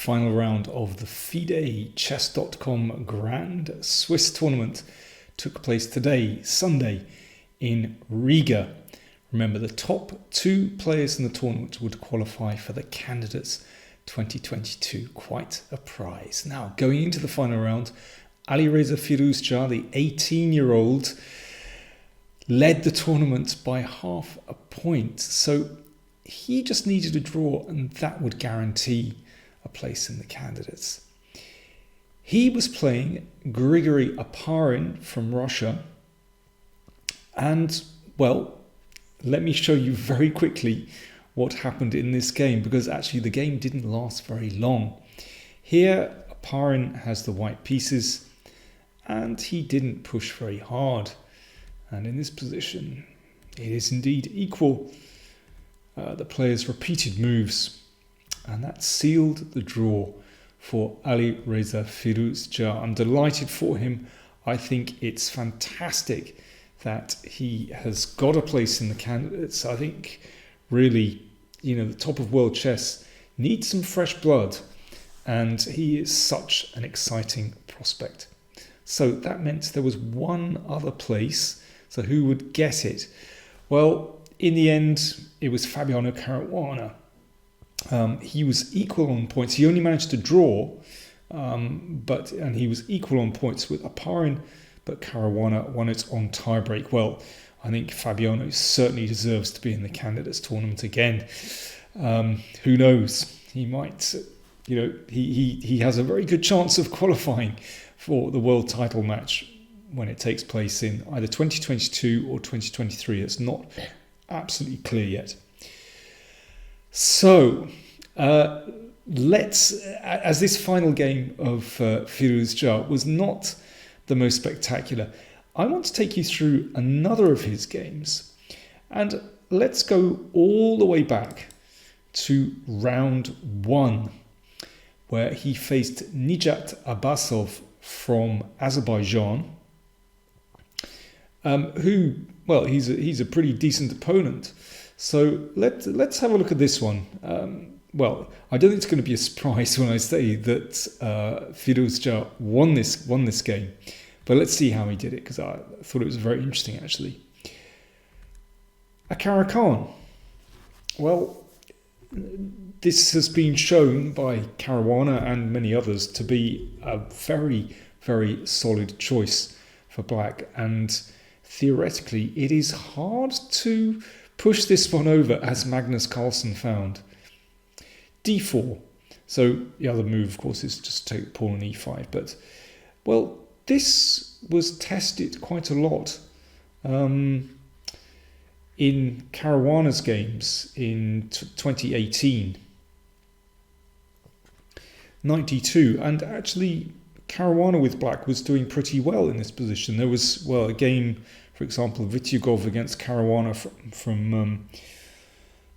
final round of the FIDE Chess.com Grand Swiss tournament took place today, Sunday, in Riga. Remember, the top 2 players in the tournament would qualify for the Candidates 2022. Quite a prize. Now, going into the final round, Alireza Firouzja, the 18-year-old, led the tournament by half a point. So he just needed a draw, and that would guarantee a place in the Candidates. He was playing Grigory Aparin from Russia. And, well, let me show you very quickly what happened in this game, because actually the game didn't last very long. Here, Aparin has the white pieces, and he didn't push very hard. And in this position, it is indeed equal. The players repeated moves, and that sealed the draw for Alireza Firouzja. I'm delighted for him. I think it's fantastic that he has got a place in the Candidates. I think really, the top of world chess needs some fresh blood, and he is such an exciting prospect. So that meant there was one other place. So who would get it? Well, in the end, it was Fabiano Caruana. He was equal on points. He only managed to draw, and he was equal on points with Aparin, but Caruana won it on tiebreak. Well, I think Fabiano certainly deserves to be in the Candidates tournament again. Who knows? He might, he has a very good chance of qualifying for the world title match when it takes place in either 2022 or 2023. It's not absolutely clear yet. So as this final game of Firouzja was not the most spectacular, I want to take you through another of his games, and let's go all the way back to round 1, where he faced Nijat Abasov from Azerbaijan, he's a pretty decent opponent. So let's have a look at this one. I don't think it's going to be a surprise when I say that Firouzja won this game, but let's see how he did it, because I thought it was very interesting actually. Akara Khan. Well, this has been shown by Caruana and many others to be a very, very solid choice for black, and theoretically it is hard to push this one over, as Magnus Carlsen found. d4. So the other move, of course, is just take pawn on e5. But, well, this was tested quite a lot in Caruana's games in 2018. Knight d2. And actually, Caruana with black was doing pretty well in this position. There was, a game, for example, Vityugov against Caruana from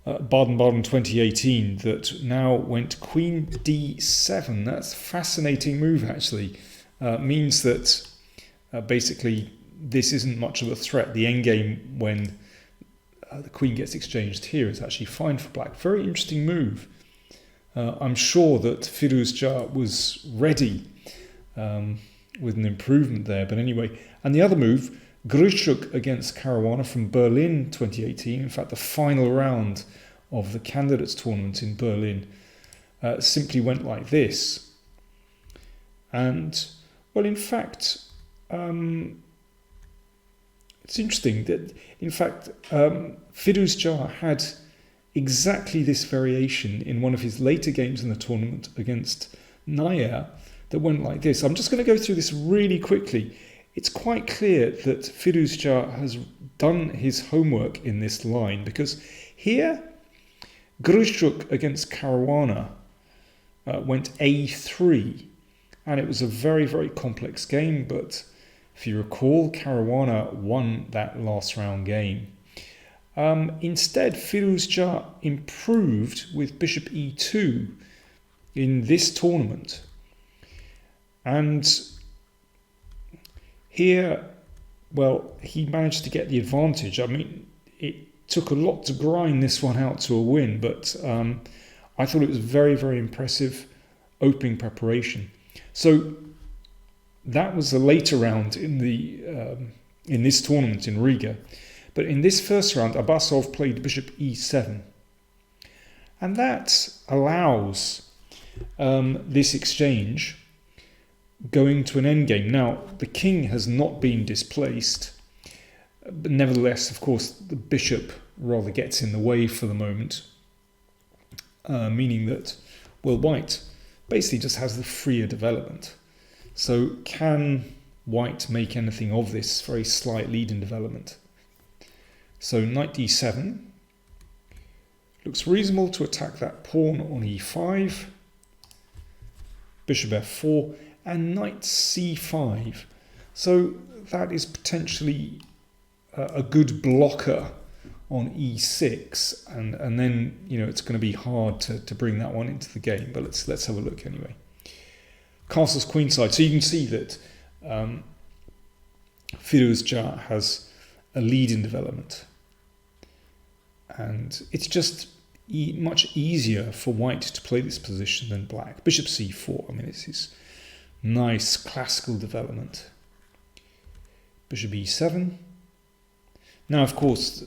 Baden-Baden 2018 that now went queen d7. That's a fascinating move, actually. Means that basically this isn't much of a threat. The endgame, when the queen gets exchanged here, is actually fine for black. Very interesting move. I'm sure that Firouzja was ready with an improvement there. But anyway, and the other move, Grushuk against Caruana from Berlin 2018, in fact the final round of the Candidates tournament in Berlin, simply went like this. And, well, in fact, it's interesting that, in fact, Firouzja had exactly this variation in one of his later games in the tournament against Nijat that went like this. I'm just going to go through this really quickly. It's quite clear that Firouzja has done his homework in this line, because here Grushuk against Caruana went a3, and it was a very, very complex game, but if you recall, Caruana won that last round game. Instead, Firouzja improved with bishop e2 in this tournament, and here, well, he managed to get the advantage. I mean, it took a lot to grind this one out to a win, but I thought it was very, very impressive. opening preparation. So that was the later round in this tournament in Riga. But in this first round, Abasov played bishop e7. And that allows this exchange going to an endgame. Now, the king has not been displaced, but nevertheless, of course, the bishop rather gets in the way for the moment, meaning that, well, white basically just has the freer development. So can white make anything of this very slight lead in development? So knight d7 looks reasonable to attack that pawn on e5, bishop f4, and knight c5. So that is potentially a good blocker on e6, and then, you know, it's going to be hard to bring that one into the game. But let's have a look anyway. Castle's queenside. So you can see that Firouzja has a lead in development, and it's just much easier for white to play this position than black. Bishop c4. I mean, this is nice classical development. Bishop e7. Now, of course,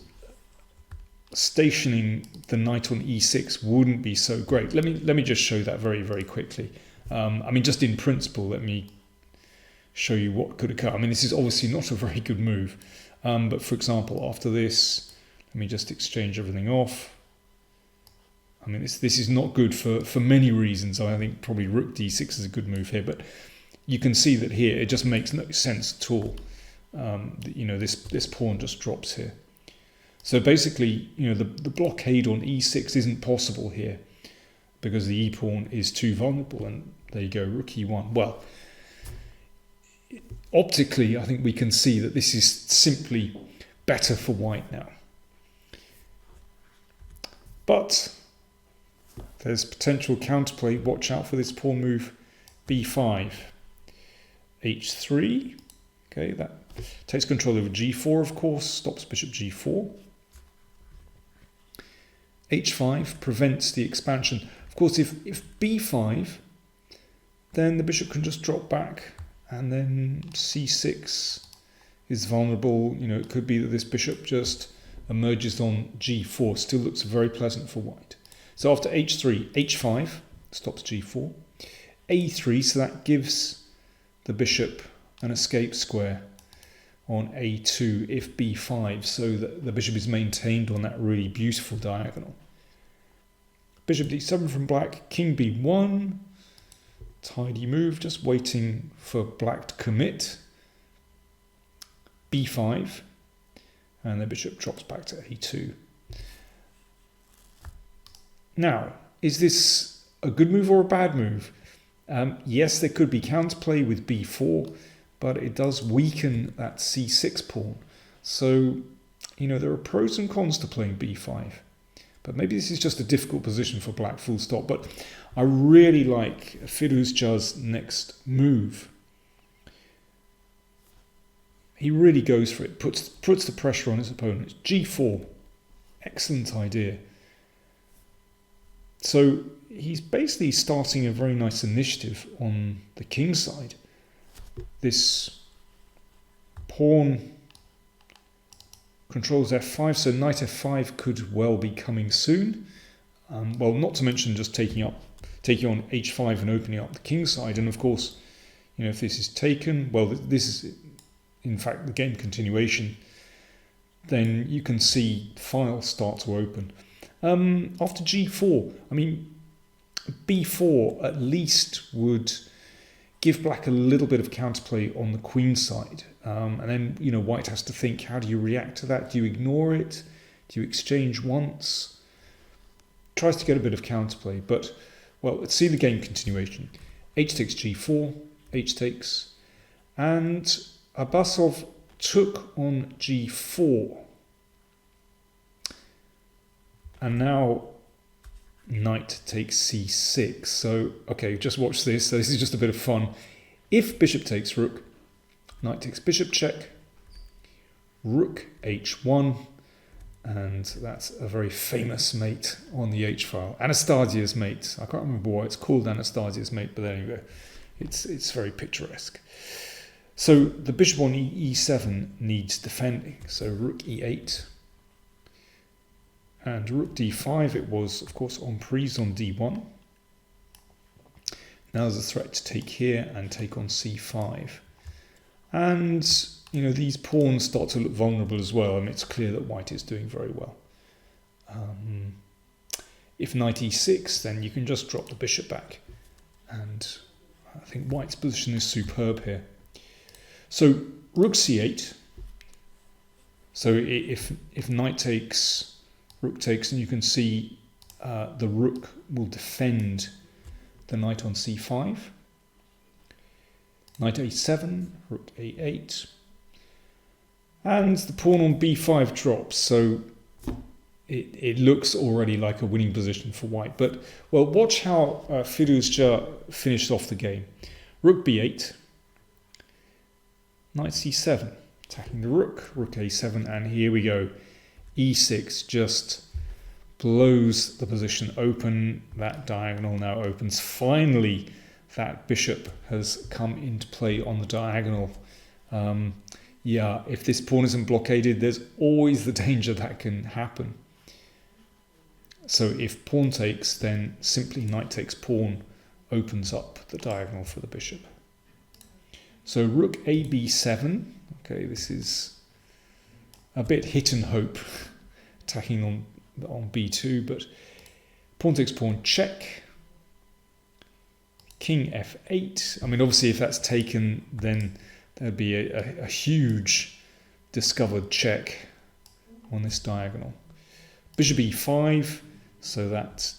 stationing the knight on e6 wouldn't be so great. Let me just show that very, very quickly. I mean, just in principle, let me show you what could occur. I mean, this is obviously not a very good move. But for example, after this, let me just exchange everything off. I mean, this is not good for many reasons. I think probably rook d6 is a good move here, but you can see that here it just makes no sense at all. You know, this pawn just drops here. So basically, you know, the blockade on e6 isn't possible here because the e-pawn is too vulnerable, and there you go, rook e1. Well, optically, I think we can see that this is simply better for white now. But there's potential counterplay. Watch out for this pawn move, b5, h3. Okay, that takes control over g4, of course, stops bishop g4. h5 prevents the expansion. Of course, if b5, then the bishop can just drop back, and then c6 is vulnerable. You know, it could be that this bishop just emerges on g4. Still looks very pleasant for white. So after h3, h5 stops g4. a3, so that gives the bishop an escape square on a2 if b5, so that the bishop is maintained on that really beautiful diagonal. Bishop d7 from black, king b1, tidy move, just waiting for black to commit. b5, and the bishop drops back to a2. Now, is this a good move or a bad move? Yes, there could be counterplay with b4, but it does weaken that c6 pawn. So, you know, there are pros and cons to playing b5. But maybe this is just a difficult position for black, full stop. But I really like Firouzja's next move. He really goes for it, puts the pressure on his opponent. g4, excellent idea. So he's basically starting a very nice initiative on the king side. This pawn controls f5, so knight f5 could well be coming soon. Well, not to mention just taking on h5 and opening up the king side. And of course, you know, if this is taken, well, this is in fact the game continuation, then you can see files start to open. After g4, I mean, b4 at least would give black a little bit of counterplay on the queen side. And then, you know, white has to think, how do you react to that? Do you ignore it? Do you exchange once? Tries to get a bit of counterplay, but, well, let's see the game continuation. H takes g4, h takes, and Abasov took on g4. And now knight takes c6. So, okay, just watch this. So this is just a bit of fun. If bishop takes rook, knight takes bishop check, rook h1, And that's a very famous mate on the H-file. Anastasia's mate. I can't remember why it's called Anastasia's mate, but there you go. It's very picturesque. So the bishop on e7 needs defending. So rook e8. And rook d5, it was, of course, en prise on d1. Now there's a threat to take here and take on c5. And, you know, these pawns start to look vulnerable as well, and it's clear that white is doing very well. If knight e6, then you can just drop the bishop back. And I think white's position is superb here. So rook c8. So if knight takes, rook takes, and you can see the rook will defend the knight on c5. Knight a7, rook a8. And the pawn on b5 drops, so it looks already like a winning position for white. But, well, watch how Firouzja finished off the game. Rook b8, knight c7, attacking the rook, rook a7, and here we go. e6 just blows the position open. That diagonal now opens. Finally, that bishop has come into play on the diagonal. Yeah, if this pawn isn't blockaded, there's always the danger that can happen. So if pawn takes, then simply knight takes pawn opens up the diagonal for the bishop. So rook a b7. Okay, this is a bit hit and hope, attacking on b2, but pawn takes pawn check. King f8. I mean, obviously, if that's taken, then there'd be a huge discovered check on this diagonal. Bishop e5, so that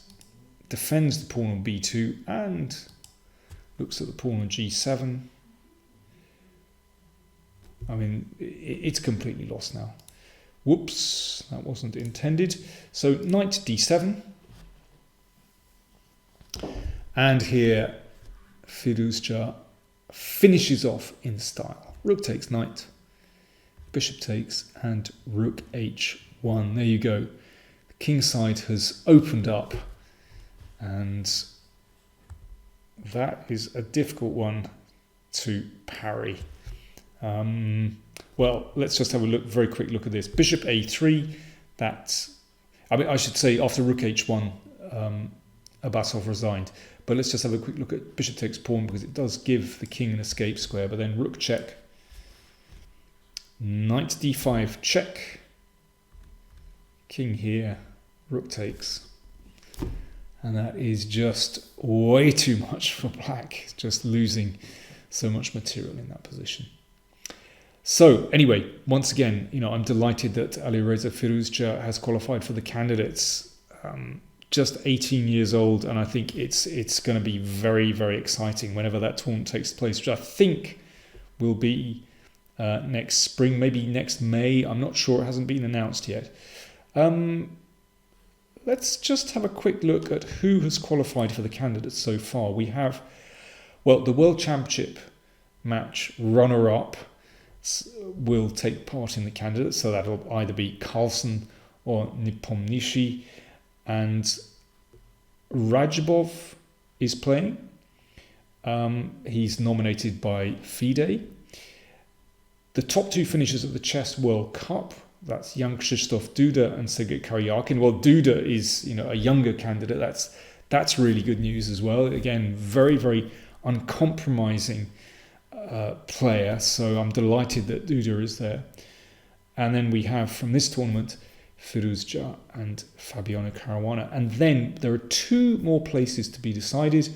defends the pawn on b2 and looks at the pawn on g7. I mean, it's completely lost now. Whoops, that wasn't intended. So knight d7. And here, Firouzja finishes off in style. Rook takes knight, bishop takes, and rook h1. There you go. The king side has opened up, and that is a difficult one to parry. Well, let's just have a very quick look at this. Bishop a3. I should say after rook h1, Abasov resigned. But let's just have a quick look at bishop takes pawn, because it does give the king an escape square. But then rook check, knight d5 check, king here, rook takes. And that is just way too much for black, just losing so much material in that position. So anyway, once again, you know, I'm delighted that Alireza Firouzja has qualified for the candidates. Just 18 years old, and I think it's going to be very, very exciting whenever that tournament takes place, which I think will be next spring, maybe next May. I'm not sure, it hasn't been announced yet. Let's just have a quick look at who has qualified for the candidates so far. We have, well, the World Championship match runner-up will take part in the candidates, so that'll either be Carlsen or Nepomniachtchi. And Rajabov is playing. He's nominated by FIDE. The top two finishers of the Chess World Cup, that's young Krzysztof Duda and Sergei Karyakin. Well, Duda is, you know, a younger candidate. That's really good news as well. Again, very, very uncompromising player. So I'm delighted that Duda is there. And then we have from this tournament Firouzja and Fabiano Caruana. And then there are two more places to be decided.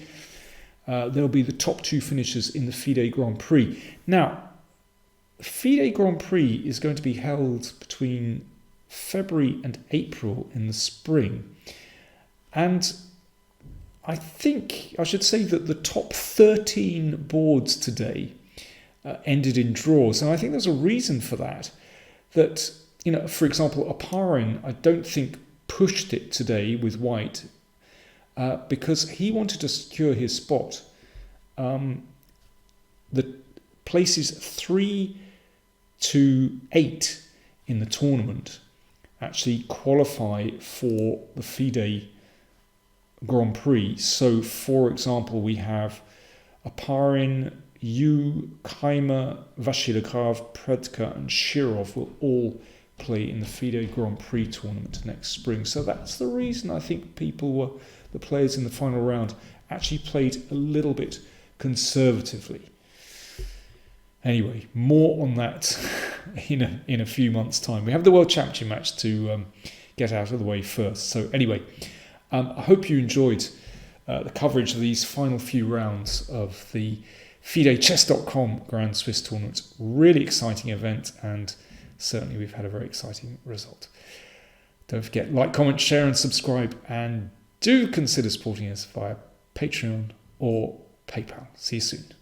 There'll be the top two finishers in the FIDE Grand Prix. Now, FIDE Grand Prix is going to be held between February and April in the spring. And I think I should say that the top 13 boards today ended in draws. And I think there's a reason for that. That, you know, for example, Oparin, I don't think pushed it today with white because he wanted to secure his spot. The places 3 to 8 in the tournament actually qualify for the FIDE Grand Prix. So, for example, we have Aparin, Yu, Kaimer, Vasilyev, Predka and Shirov will all play in the FIDE Grand Prix tournament next spring. So that's the reason I think the players in the final round actually played a little bit conservatively. Anyway, more on that in a few months' time. We have the World Championship match to get out of the way first. So anyway, I hope you enjoyed the coverage of these final few rounds of the FIDEChess.com Grand Swiss Tournament. Really exciting event, and certainly we've had a very exciting result. Don't forget, like, comment, share and subscribe, and do consider supporting us via Patreon or PayPal. See you soon.